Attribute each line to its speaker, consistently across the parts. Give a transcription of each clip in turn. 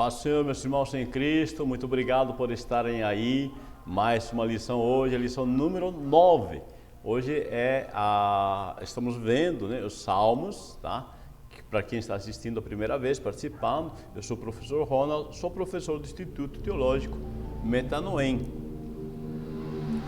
Speaker 1: Paz, Senhor, meus irmãos em Cristo, muito obrigado por estarem aí. Mais uma lição hoje, a lição número 9. Hoje estamos vendo, né, os Salmos, tá? Para quem está assistindo a primeira vez, participando, eu sou o professor Ronald, sou professor do Instituto Teológico Metanoem.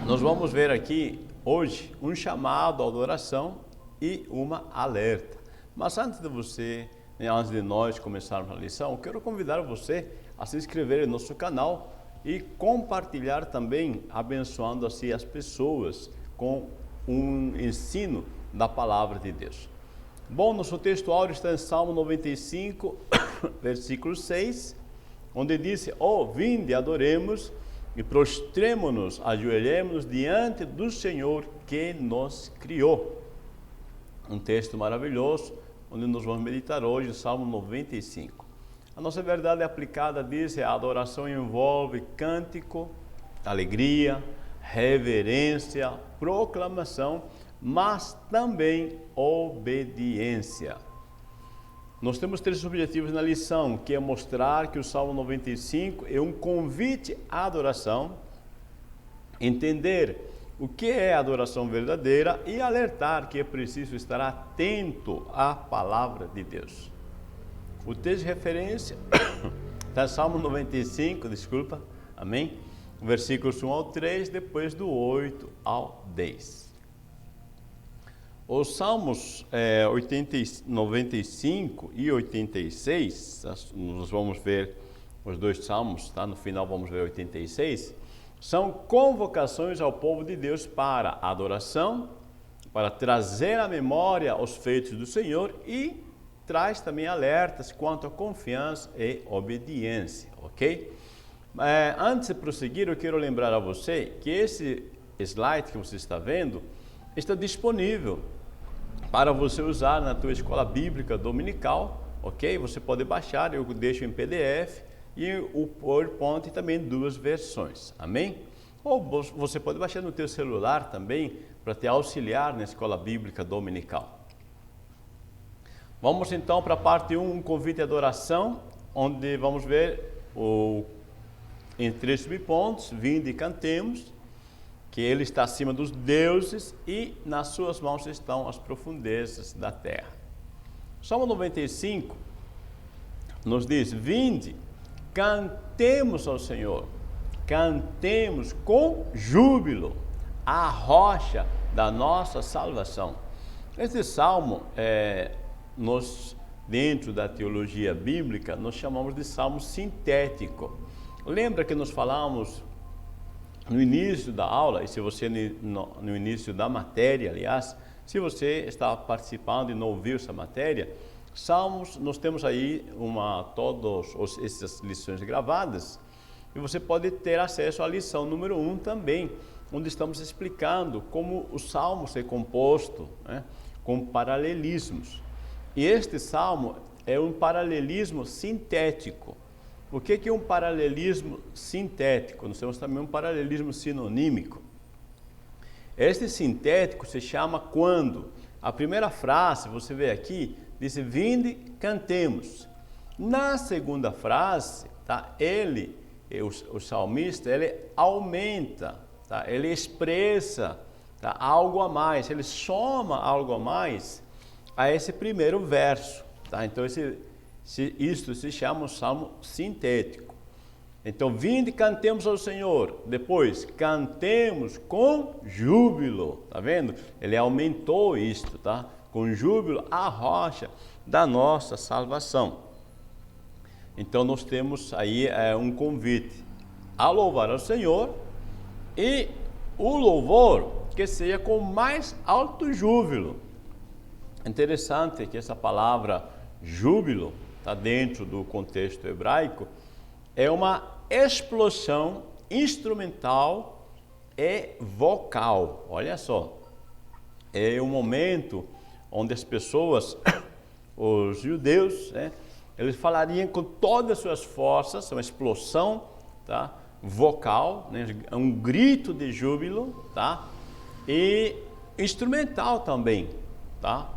Speaker 1: Nós vamos ver aqui hoje um chamado à adoração e uma alerta. Mas antes de nós começarmos a lição, quero convidar você a se inscrever no nosso canal e compartilhar também, abençoando assim as pessoas com um ensino da palavra de Deus. Bom, nosso texto áureo está em Salmo 95, versículo 6, onde diz: vinde, adoremos e prostremo-nos, ajoelhemos diante do Senhor que nos criou. Um texto maravilhoso, onde nós vamos meditar hoje, o Salmo 95. A nossa verdade aplicada diz: a adoração envolve cântico, alegria, reverência, proclamação, mas também obediência. Nós temos 3 objetivos na lição, que é mostrar que o Salmo 95 é um convite à adoração, entender o que é adoração verdadeira e alertar que é preciso estar atento à palavra de Deus. O texto de referência está em Salmo 95, amém? Versículos 1 ao 3, depois do 8 ao 10. Os Salmos 95 e 86, nós vamos ver os 2 Salmos, tá? No final vamos ver 86, são convocações ao povo de Deus para adoração, para trazer à memória os feitos do Senhor e traz também alertas quanto à confiança e obediência, ok? Antes de prosseguir, eu quero lembrar a você que esse slide que você está vendo está disponível para você usar na tua escola bíblica dominical, ok? Você pode baixar, eu deixo em PDF, e o PowerPoint também 2 versões, amém? Ou você pode baixar no teu celular também, para te auxiliar na escola bíblica dominical. Vamos então para a parte 1, um convite à adoração, onde vamos ver em 3 subpontos: vinde e cantemos, que Ele está acima dos deuses e nas suas mãos estão as profundezas da terra. Salmo 95 nos diz: vinde, cantemos ao Senhor, cantemos com júbilo a rocha da nossa salvação. Este salmo, dentro da teologia bíblica, nós chamamos de salmo sintético. Lembra que nós falamos no início da aula, e se você no início da matéria, aliás, se você está participando e não ouviu essa matéria, Salmos, nós temos aí todas essas lições gravadas, e você pode ter acesso à lição número 1 também, onde estamos explicando como o Salmo é composto, né, com paralelismos. E este Salmo é um paralelismo sintético. O que é um paralelismo sintético? Nós temos também um paralelismo sinonímico. Este sintético se chama quando a primeira frase, você vê aqui, diz: vinde, cantemos. Na segunda frase, tá, o salmista, ele aumenta, tá, ele expressa, tá, algo a mais, ele soma algo a mais a esse primeiro verso. Tá? Então, isto se chama um salmo sintético. Então, vinde, cantemos ao Senhor. Depois, cantemos com júbilo. Tá vendo? Ele aumentou isto, tá? Com júbilo, a rocha da nossa salvação. Então, nós temos aí um convite a louvar ao Senhor, e o louvor que seja com mais alto júbilo. Interessante que essa palavra júbilo está dentro do contexto hebraico, é uma explosão instrumental e vocal. Olha só, é um momento onde as pessoas, os judeus, né, eles falariam com todas as suas forças, uma explosão, tá, vocal, né, um grito de júbilo, tá, e instrumental também, tá.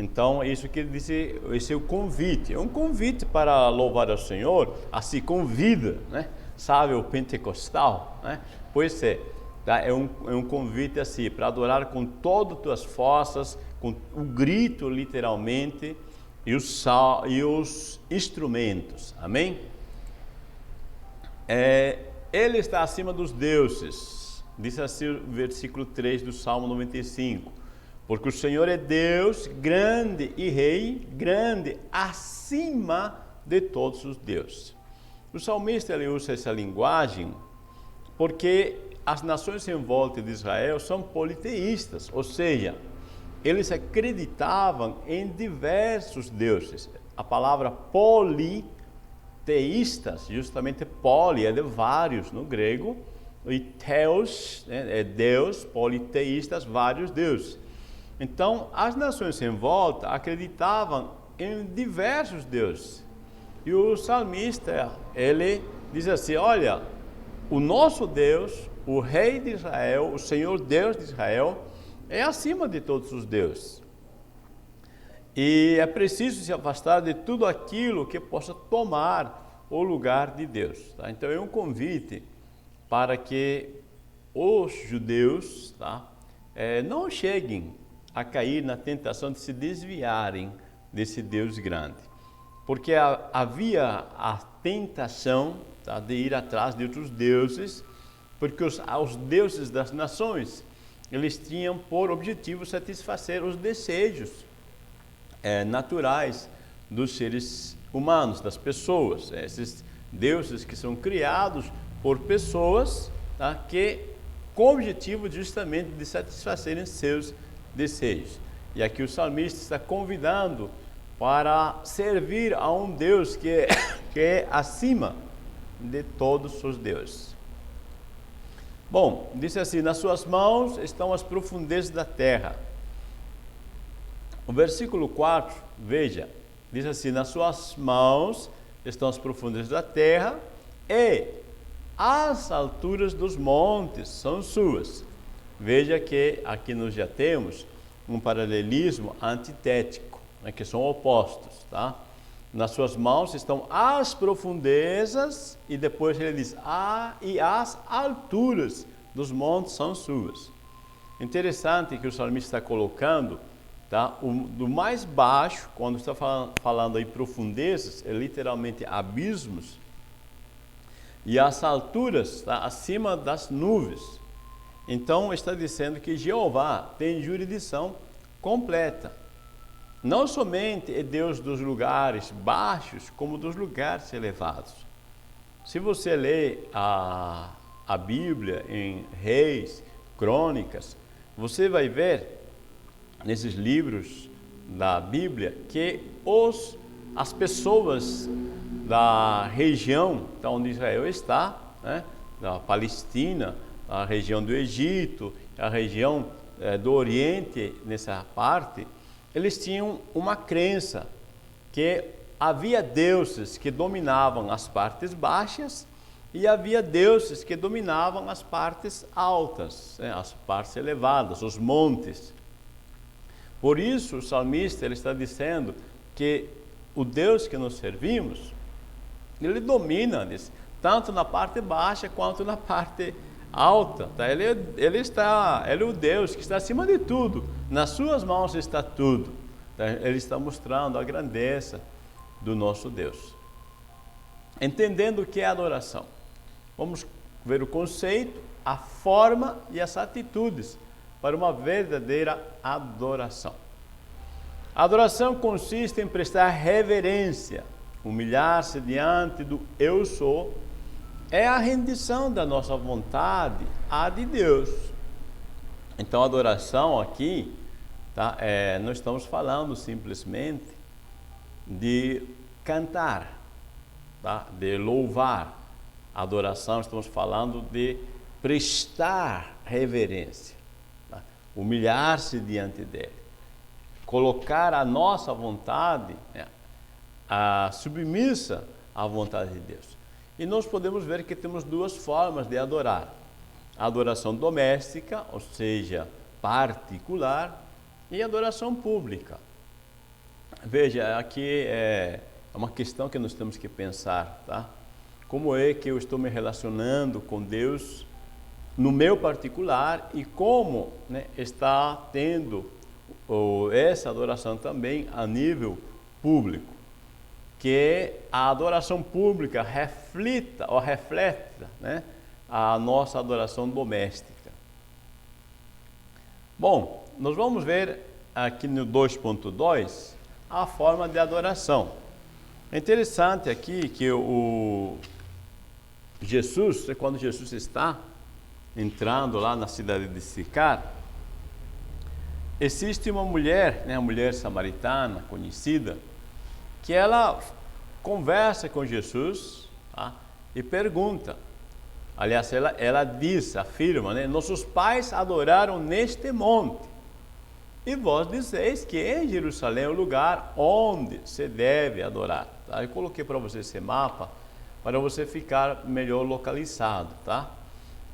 Speaker 1: Então, isso que ele disse, esse é o convite. É um convite para louvar ao Senhor, assim convida, né? Sabe, o pentecostal, né? Pois é, tá? É um convite assim, para adorar com todas as tuas forças, com o grito, literalmente, e os instrumentos. Amém? Ele está acima dos deuses. Diz assim o versículo 3 do Salmo 95. Porque o Senhor é Deus, grande e Rei, grande acima de todos os deuses. O salmista ele usa essa linguagem porque as nações em volta de Israel são politeístas, ou seja, eles acreditavam em diversos deuses. A palavra politeístas, justamente poli, é de vários no grego, e theos, né, é Deus, politeístas, vários deuses. Então, as nações em volta acreditavam em diversos deuses. E o salmista, ele diz assim, olha, o nosso Deus, o Rei de Israel, o Senhor Deus de Israel, é acima de todos os deuses. E é preciso se afastar de tudo aquilo que possa tomar o lugar de Deus. Tá? Então, é um convite para que os judeus, tá, não cheguem a cair na tentação de se desviarem desse Deus grande. Porque havia a tentação, tá, de ir atrás de outros deuses, porque os deuses das nações, eles tinham por objetivo satisfazer os desejos naturais dos seres humanos, das pessoas. Esses deuses que são criados por pessoas, tá, que com o objetivo justamente de satisfazerem seus desejos. E aqui o salmista está convidando para servir a um Deus que é acima de todos os deuses. Bom, diz assim, nas suas mãos estão as profundezas da terra. O versículo 4, veja, diz assim, nas suas mãos estão as profundezas da terra e as alturas dos montes são suas. Veja que aqui nós já temos um paralelismo antitético, né, que são opostos, tá? Nas suas mãos estão as profundezas e depois ele diz, e as alturas dos montes são suas. Interessante que o salmista está colocando, tá? Do mais baixo, quando está falando aí profundezas, é literalmente abismos, e as alturas, tá? Acima das nuvens. Então está dizendo que Jeová tem jurisdição completa. Não somente é Deus dos lugares baixos, como dos lugares elevados. Se você lê a Bíblia em Reis, Crônicas, você vai ver nesses livros da Bíblia que as pessoas da região onde Israel está, né, da Palestina, a região do Egito, a região do Oriente, nessa parte, eles tinham uma crença que havia deuses que dominavam as partes baixas e havia deuses que dominavam as partes altas, né, as partes elevadas, os montes. Por isso o salmista ele está dizendo que o Deus que nós servimos, ele domina tanto na parte baixa quanto na parte alta. Tá? Ele é o Deus que está acima de tudo. Nas suas mãos está tudo. Tá? Ele está mostrando a grandeza do nosso Deus. Entendendo o que é adoração, vamos ver o conceito, a forma e as atitudes para uma verdadeira adoração. A adoração consiste em prestar reverência, humilhar-se diante do eu sou, é a rendição da nossa vontade à de Deus. Então, a adoração aqui, tá, nós estamos falando simplesmente de cantar, tá, de louvar. A adoração, estamos falando de prestar reverência, tá, humilhar-se diante dele, colocar a nossa vontade submissa à vontade de Deus. E nós podemos ver que temos duas formas de adorar. A adoração doméstica, ou seja, particular, e a adoração pública. Veja, aqui é uma questão que nós temos que pensar, tá? Como é que eu estou me relacionando com Deus no meu particular e como, né, está tendo essa adoração também a nível público, que a adoração pública reflita, né, a nossa adoração doméstica. Bom, nós vamos ver aqui no 2.2 a forma de adoração. É interessante aqui que Jesus, quando Jesus está entrando lá na cidade de Sicar, existe uma mulher, né, a mulher samaritana conhecida, que ela conversa com Jesus, tá, e pergunta. Aliás, ela diz, afirma, né, nossos pais adoraram neste monte, e vós dizeis que em Jerusalém é o lugar onde se deve adorar. Tá? Eu coloquei para você esse mapa, para você ficar melhor localizado, tá?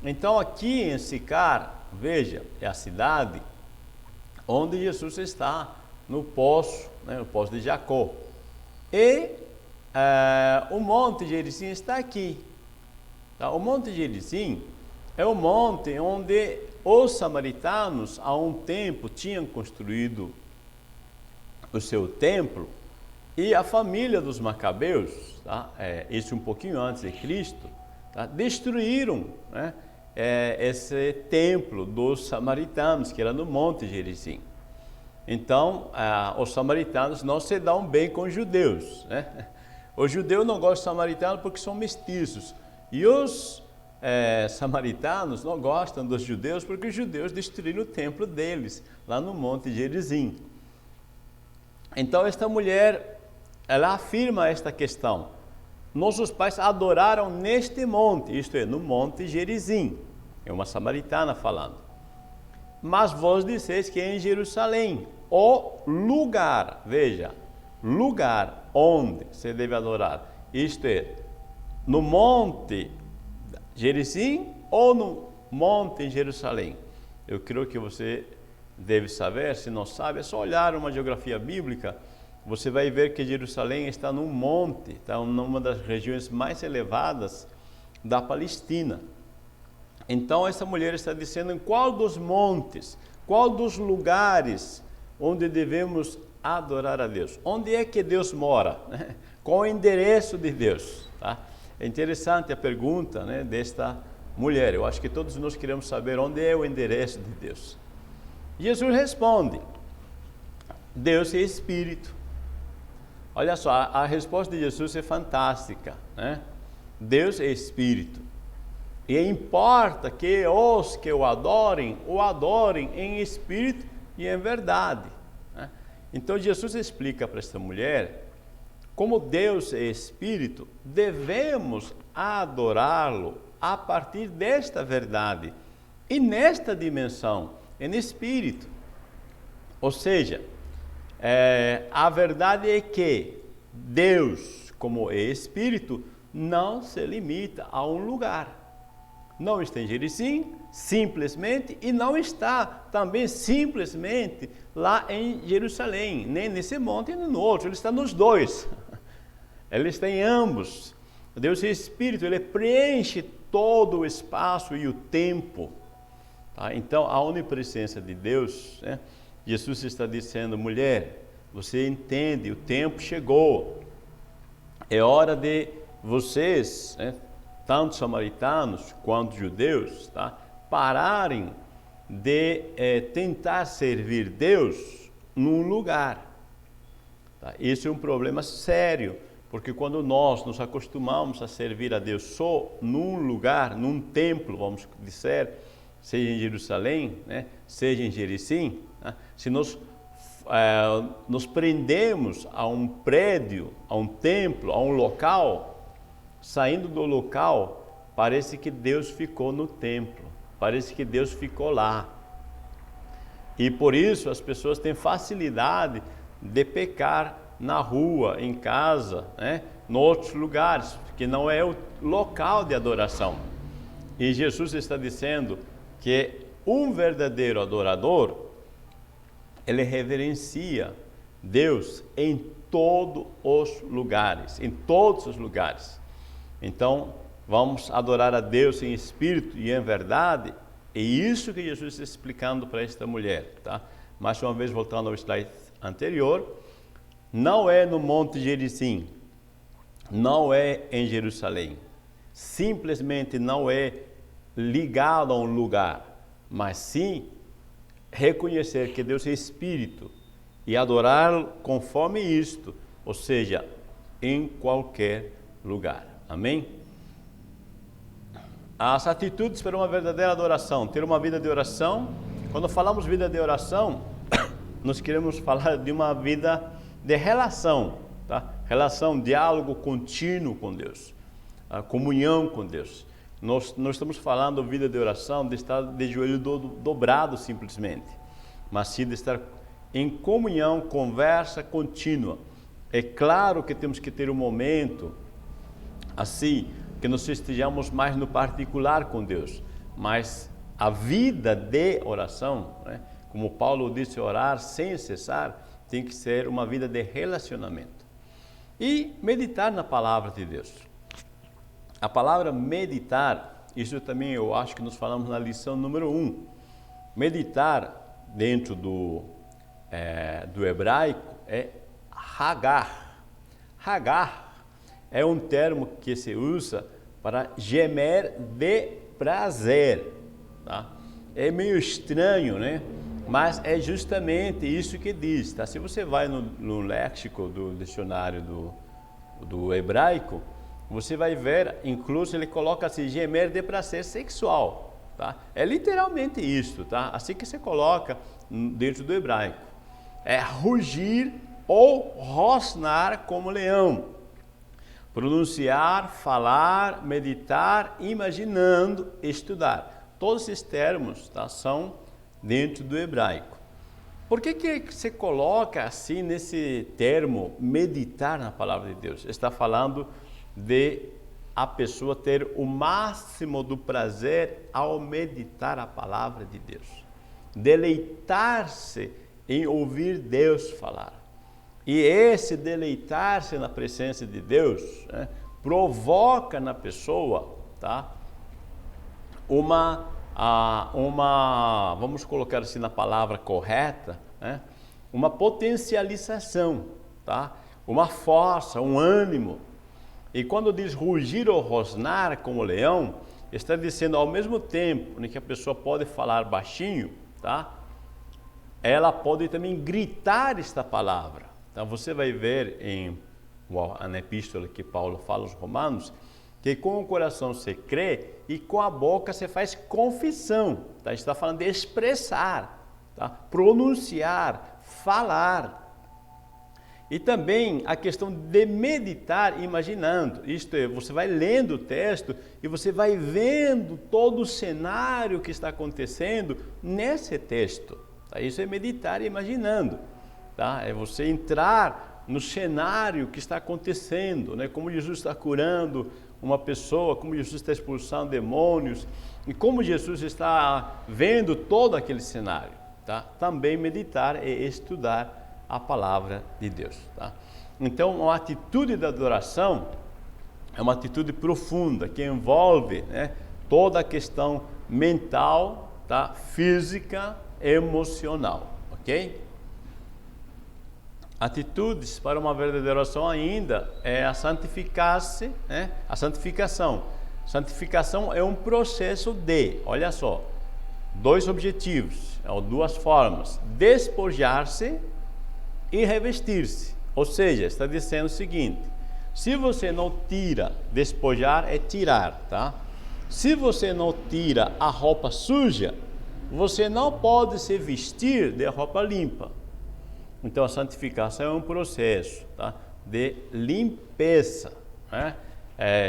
Speaker 1: Então aqui em Sicar, veja, é a cidade onde Jesus está, no poço, né, no poço de Jacó. E o Monte Gerizim está aqui. Tá? O Monte Gerizim é o monte onde os samaritanos, há um tempo, tinham construído o seu templo, e a família dos Macabeus, tá? Isso um pouquinho antes de Cristo, tá? Destruíram, né, esse templo dos samaritanos, que era no Monte Gerizim. Então, os samaritanos não se dão bem com os judeus, né? Os judeus não gostam dos samaritanos porque são mestiços, e os samaritanos não gostam dos judeus porque os judeus destruíram o templo deles, lá no Monte Gerizim. Então, esta mulher, ela afirma esta questão. Nossos pais adoraram neste monte, isto é, no Monte Gerizim. É uma samaritana falando. Mas vós disseis que é em Jerusalém, o lugar, veja, lugar onde se deve adorar. Isto é, no Monte Gerizim ou no Monte em Jerusalém. Eu creio que você deve saber, se não sabe, é só olhar uma geografia bíblica, você vai ver que Jerusalém está num monte, está numa das regiões mais elevadas da Palestina. Então essa mulher está dizendo em qual dos montes, qual dos lugares onde devemos adorar a Deus. Onde é que Deus mora? Qual o endereço de Deus? Tá? É interessante a pergunta, né, desta mulher. Eu acho que todos nós queremos saber onde é o endereço de Deus. Jesus responde, Deus é Espírito. Olha só, a resposta de Jesus é fantástica, né? Deus é Espírito. E importa que os que o adorem em espírito e em verdade. Né? Então Jesus explica para esta mulher, como Deus é Espírito, devemos adorá-lo a partir desta verdade e nesta dimensão, em espírito. Ou seja, a verdade é que Deus, como é Espírito, não se limita a um lugar. Não está em Gerizim, simplesmente, e não está também simplesmente lá em Jerusalém, nem nesse monte nem no outro, ele está nos dois. Ele está em ambos. Deus é Espírito, ele preenche todo o espaço e o tempo. Tá? Então, a onipresença de Deus, né? Jesus está dizendo, mulher, você entende, o tempo chegou. É hora de vocês, né, tanto samaritanos quanto judeus, tá, pararem de tentar servir Deus num lugar. Tá? Isso é um problema sério, porque quando nós nos acostumamos a servir a Deus só num lugar, num templo, vamos dizer, seja em Jerusalém, né, seja em Gerizim, né, se nós nos prendemos a um prédio, a um templo, a um local, saindo do local, parece que Deus ficou no templo, parece que Deus ficou lá. E por isso as pessoas têm facilidade de pecar na rua, em casa, né, em outros lugares, que não é o local de adoração. E Jesus está dizendo que um verdadeiro adorador, ele reverencia Deus em todos os lugares, em todos os lugares. Então, vamos adorar a Deus em espírito e em verdade. É isso que Jesus está explicando para esta mulher, tá? Mais uma vez, voltando ao slide anterior, não é no Monte Gerizim, não é em Jerusalém, simplesmente não é ligado a um lugar, mas sim reconhecer que Deus é Espírito e adorá-lo conforme isto, ou seja, em qualquer lugar. Amém? As atitudes para uma verdadeira adoração, ter uma vida de oração. Quando falamos vida de oração, nós queremos falar de uma vida de relação, tá? Relação, diálogo contínuo com Deus, a comunhão com Deus. Nós estamos falando vida de oração, de estar de joelho dobrado simplesmente, mas sim de estar em comunhão, conversa contínua. É claro que temos que ter um momento assim, que nós estejamos mais no particular com Deus, mas a vida de oração, né, como Paulo disse, orar sem cessar, tem que ser uma vida de relacionamento. E meditar na palavra de Deus. A palavra meditar, isso também eu acho que nós falamos na lição número 1. Meditar dentro do hebraico é hagar. Hagar é um termo que se usa para gemer de prazer, tá? É meio estranho, né? Mas é justamente isso que diz, tá? Se você vai no léxico do dicionário do hebraico, você vai ver, incluso ele coloca assim, gemer de prazer sexual, tá? É literalmente isso, tá? Assim que se coloca dentro do hebraico. É rugir ou rosnar como leão. Pronunciar, falar, meditar, imaginando, estudar. Todos esses termos, tá, são dentro do hebraico. Por que você coloca assim nesse termo meditar na palavra de Deus? Está falando de a pessoa ter o máximo do prazer ao meditar a palavra de Deus. Deleitar-se em ouvir Deus falar. E esse deleitar-se na presença de Deus, né, provoca na pessoa, tá, vamos colocar assim na palavra correta, né, uma potencialização, tá, uma força, um ânimo. E quando diz rugir ou rosnar como leão, está dizendo ao mesmo tempo, né, que a pessoa pode falar baixinho, tá, ela pode também gritar esta palavra. Então você vai ver na epístola que Paulo fala aos Romanos, que com o coração se crê e com a boca se faz confissão. Tá? Está falando de expressar, tá? Pronunciar, falar. E também a questão de meditar imaginando. Isto é, você vai lendo o texto e você vai vendo todo o cenário que está acontecendo nesse texto. Tá? Isso é meditar imaginando. Tá? É você entrar no cenário que está acontecendo, né? Como Jesus está curando uma pessoa, como Jesus está expulsando demônios e como Jesus está vendo todo aquele cenário. Tá? Também meditar é estudar a palavra de Deus. Tá? Então, uma atitude da adoração é uma atitude profunda que envolve, né, toda a questão mental, tá? Física, emocional, ok? Atitudes para uma verdadeira oração ainda é a santificar-se, né? A santificação. Santificação é um processo de, olha só, dois objetivos, duas formas: despojar-se e revestir-se. Ou seja, está dizendo o seguinte: se você não tira, despojar é tirar, tá? Se você não tira a roupa suja, você não pode se vestir de roupa limpa. Então a santificação é um processo, tá, de limpeza, né?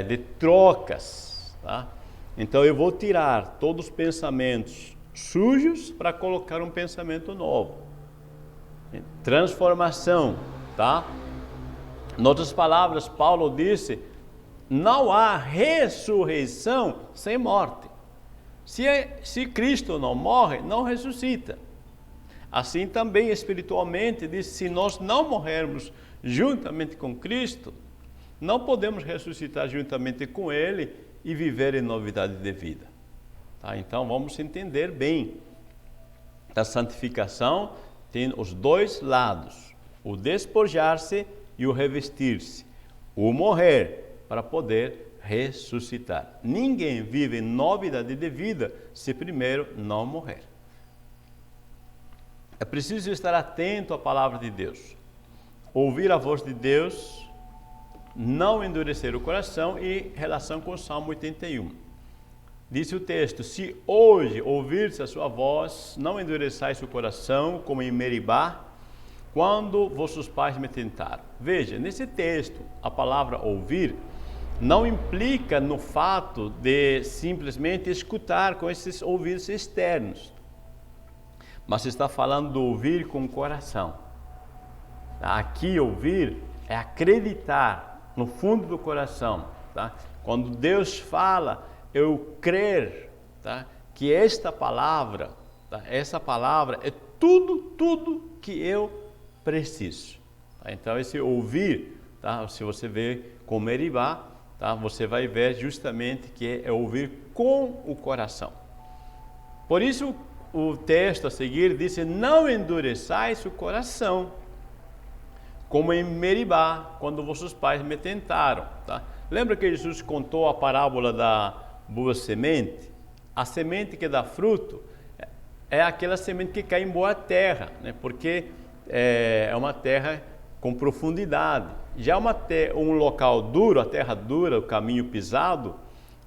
Speaker 1: De trocas. Tá? Então eu vou tirar todos os pensamentos sujos para colocar um pensamento novo. Transformação. Tá? Em outras palavras, Paulo disse: não há ressurreição sem morte. Se Cristo não morre, não ressuscita. Assim também espiritualmente, diz, se nós não morrermos juntamente com Cristo, não podemos ressuscitar juntamente com Ele e viver em novidade de vida. Tá? Então vamos entender bem. A santificação tem os dois lados, o despojar-se e o revestir-se, o morrer para poder ressuscitar. Ninguém vive em novidade de vida se primeiro não morrer. É preciso estar atento à palavra de Deus, ouvir a voz de Deus, não endurecer o coração, e relação com o Salmo 81. Diz o texto: se hoje ouvirdes a sua voz, não endureçais o coração, como em Meribá, quando vossos pais me tentaram. Veja, nesse texto, a palavra ouvir não implica no fato de simplesmente escutar com esses ouvidos externos, mas está falando do ouvir com o coração. Aqui ouvir é acreditar no fundo do coração. Tá? Quando Deus fala, eu crer, tá? Que esta palavra, tá? Essa palavra é tudo que eu preciso. Tá? Então esse ouvir, tá? Se você vê com Meribá, tá? Você vai ver justamente que é ouvir com o coração. Por isso o texto a seguir diz: não endureçais o coração, como em Meribá, quando vossos pais me tentaram. Tá? Lembra que Jesus contou a parábola da boa semente? A semente que dá fruto é aquela semente que cai em boa terra, né? Porque é uma terra com profundidade. Já um local duro, a terra dura, o caminho pisado,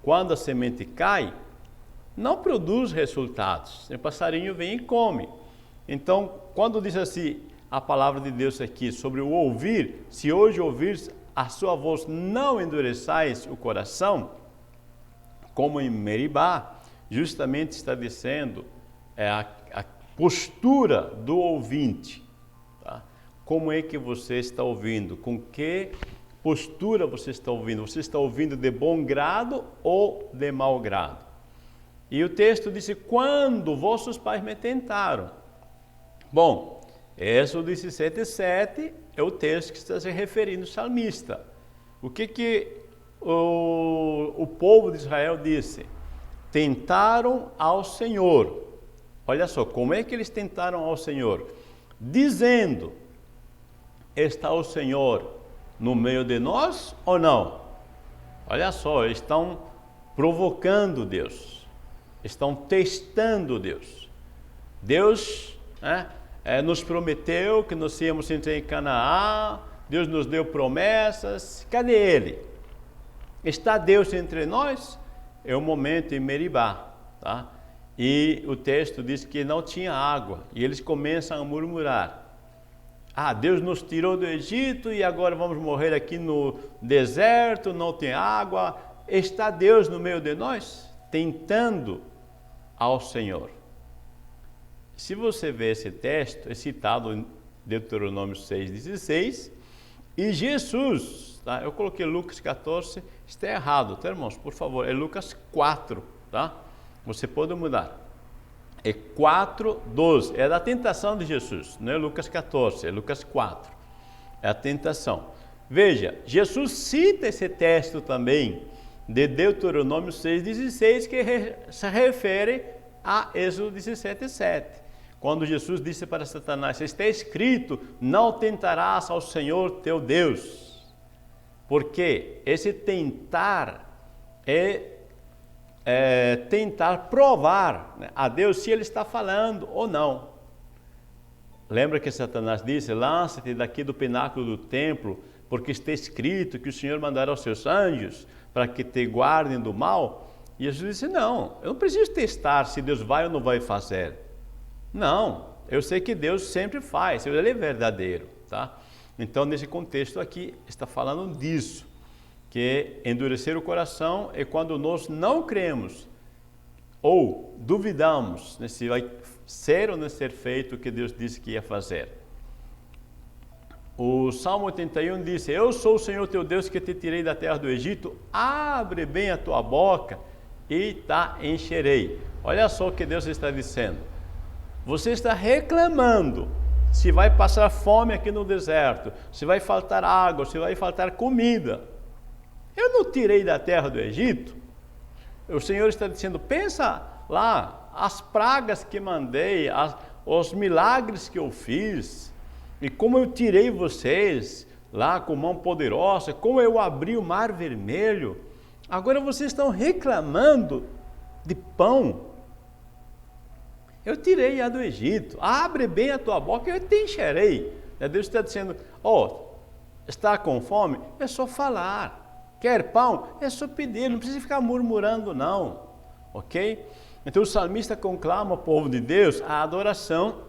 Speaker 1: quando a semente cai, não produz resultados. O passarinho vem e come. Então, quando diz assim a palavra de Deus aqui sobre o ouvir, se hoje ouvires a sua voz, não endureçais o coração, como em Meribá, justamente está dizendo a postura do ouvinte. Tá? Como é que você está ouvindo? Com que postura você está ouvindo? Você está ouvindo de bom grado ou de mau grado? E o texto diz: quando vossos pais me tentaram. Bom, Êxodo 17:7 é o texto que está se referindo ao salmista. O que o povo de Israel disse? Tentaram ao Senhor. Olha só, como é que eles tentaram ao Senhor? Dizendo: está o Senhor no meio de nós ou não? Olha só, eles estão provocando Deus, estão testando Deus. Deus nos prometeu que nós íamos entrar em Canaã, Deus nos deu promessas, cadê Ele? Está Deus entre nós? É o momento em Meribá, tá? E o texto diz que não tinha água, e eles começam a murmurar. Deus nos tirou do Egito e agora vamos morrer aqui no deserto, não tem água. Está Deus no meio de nós? Tentando ao Senhor. Se você vê esse texto, é citado em Deuteronômio 6,16, e Jesus, tá? Eu coloquei Lucas 14, está errado, tá, irmãos? Por favor, é Lucas 4, tá? Você pode mudar. É 4:12, é da tentação de Jesus, não é Lucas 14, é Lucas 4, é a tentação. Veja, Jesus cita esse texto também, de Deuteronômio 6,16, que se refere a Êxodo 17:7. Quando Jesus disse para Satanás: está escrito, não tentarás ao Senhor teu Deus. Porque esse tentar é tentar provar, né, a Deus se Ele está falando ou não. Lembra que Satanás disse: lança-te daqui do pináculo do templo, porque está escrito que o Senhor mandará os seus anjos para que te guardem do mal. E Jesus disse: não, eu não preciso testar se Deus vai ou não vai fazer. Não, eu sei que Deus sempre faz, Ele é verdadeiro, tá? Então, nesse contexto aqui, está falando disso, que endurecer o coração é quando nós não cremos ou duvidamos, né, se vai ser ou não ser feito o que Deus disse que ia fazer. O Salmo 81 diz: eu sou o Senhor teu Deus que te tirei da terra do Egito, abre bem a tua boca e te encherei. Olha só o que Deus está dizendo. Você está reclamando se vai passar fome aqui no deserto, se vai faltar água, se vai faltar comida. Eu não tirei da terra do Egito. O Senhor está dizendo, pensa lá, as pragas que mandei, os milagres que eu fiz, e como eu tirei vocês lá com mão poderosa, como eu abri o mar vermelho. Agora vocês estão reclamando de pão. Eu tirei a do Egito, abre bem a tua boca, eu te encherei. Deus está dizendo, está com fome? É só falar. Quer pão? É só pedir, não precisa ficar murmurando não, ok? Então o salmista conclama ao povo de Deus a adoração,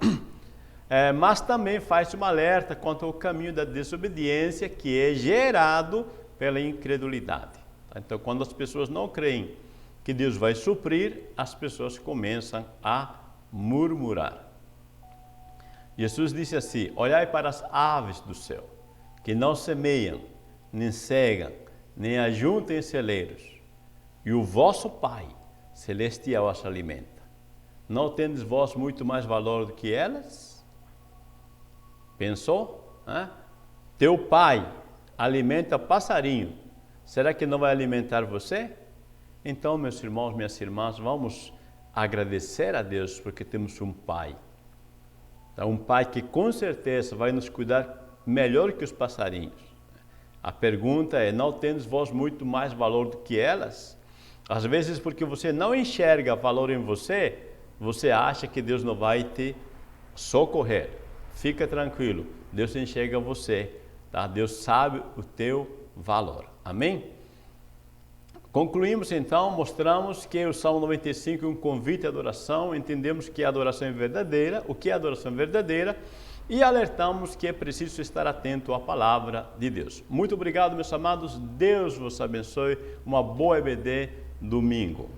Speaker 1: mas também faz um alerta quanto ao caminho da desobediência que é gerado pela incredulidade. Então quando as pessoas não creem que Deus vai suprir, as pessoas começam a murmurar. Jesus disse assim, olhai para as aves do céu, que não semeiam, nem cegam, nem ajuntam em celeiros, e o vosso Pai celestial as alimenta. Não tendes vós muito mais valor do que elas? Pensou? Teu Pai alimenta passarinho, será que não vai alimentar você? Então, meus irmãos, minhas irmãs, vamos agradecer a Deus porque temos um Pai. Um Pai que com certeza vai nos cuidar melhor que os passarinhos. A pergunta é, não tendes vós muito mais valor do que elas? Às vezes porque você não enxerga valor em você, você acha que Deus não vai te socorrer. Fica tranquilo, Deus enxerga você, tá? Deus sabe o teu valor. Amém? Concluímos então, mostramos que o Salmo 95 é um convite à adoração, entendemos que a adoração é verdadeira, o que é a adoração verdadeira, e alertamos que é preciso estar atento à palavra de Deus. Muito obrigado, meus amados, Deus vos abençoe, uma boa EBD domingo.